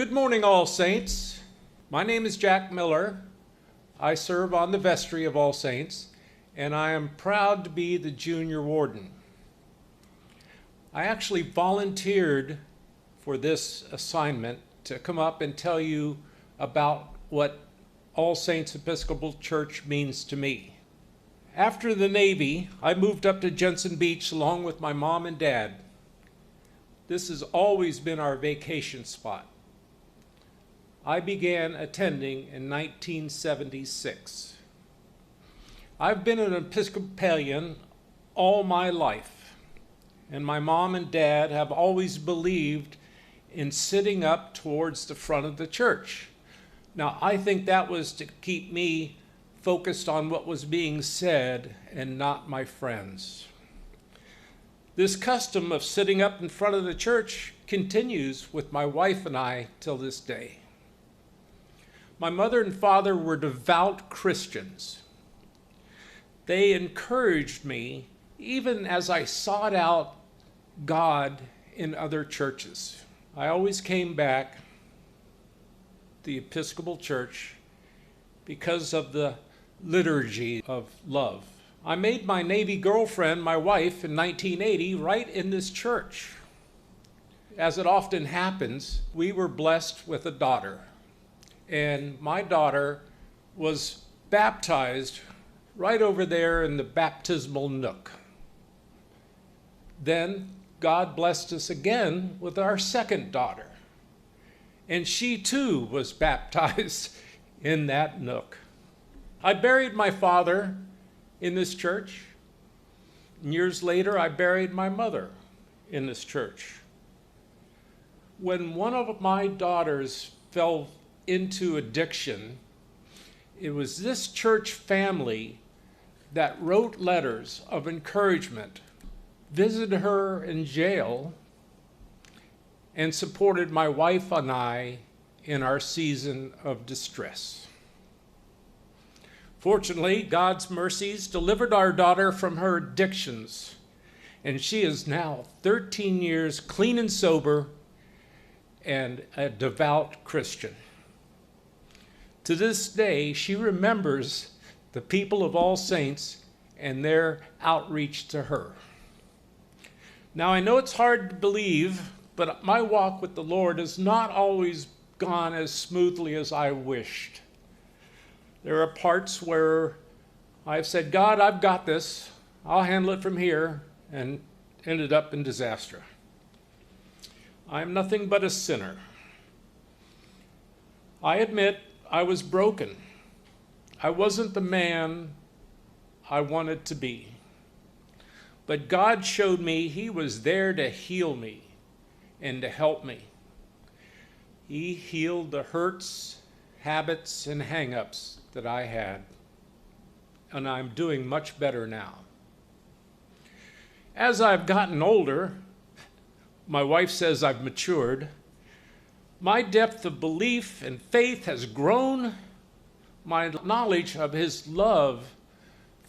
Good morning, All Saints. My name is Jack Miller. I serve on the vestry of All Saints, and I am proud to be the junior warden. I actually volunteered for this assignment to come up and tell you about what All Saints Episcopal Church means to me. After the Navy, I moved up to Jensen Beach along with my mom and dad. This has always been our vacation spot. I began attending in 1976. I've been an Episcopalian all my life, and my mom and dad have always believed in sitting up towards the front of the church. Now, I think that was to keep me focused on what was being said and not my friends. This custom of sitting up in front of the church continues with my wife and I till this day. My mother and father were devout Christians. They encouraged me even as I sought out God in other churches. I always came back to the Episcopal Church because of the liturgy of love. I made my Navy girlfriend my wife in 1980 right in this church. As it often happens, we were blessed with a daughter. And my daughter was baptized right over there in the baptismal nook. Then God blessed us again with our second daughter. And she too was baptized in that nook. I buried my father in this church. And years later, I buried my mother in this church. When one of my daughters fell into addiction, it was this church family that wrote letters of encouragement, visited her in jail, and supported my wife and I in our season of distress. Fortunately, God's mercies delivered our daughter from her addictions, and she is now 13 years clean and sober and a devout Christian. To this day, she remembers the people of All Saints and their outreach to her. Now, I know it's hard to believe, but my walk with the Lord has not always gone as smoothly as I wished. There are parts where I've said, God, I've got this. I'll handle it from here, and ended up in disaster. I'm nothing but a sinner. I admit I was broken. I wasn't the man I wanted to be. But God showed me He was there to heal me and to help me. He healed the hurts, habits, and hang-ups that I had, and I'm doing much better now. As I've gotten older, my wife says I've matured. My depth of belief and faith has grown. My knowledge of His love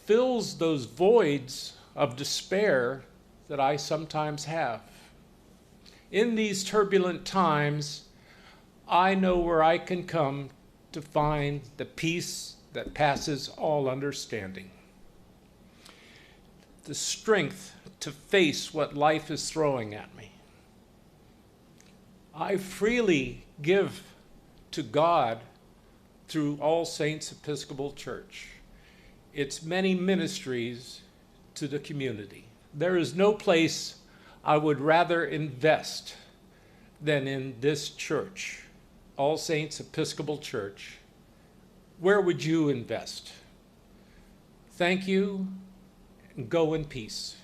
fills those voids of despair that I sometimes have. In these turbulent times, I know where I can come to find the peace that passes all understanding. The strength to face what life is throwing at me. I freely give to God through All Saints Episcopal Church, its many ministries to the community. There is no place I would rather invest than in this church, All Saints Episcopal Church. Where would you invest? Thank you, and go in peace.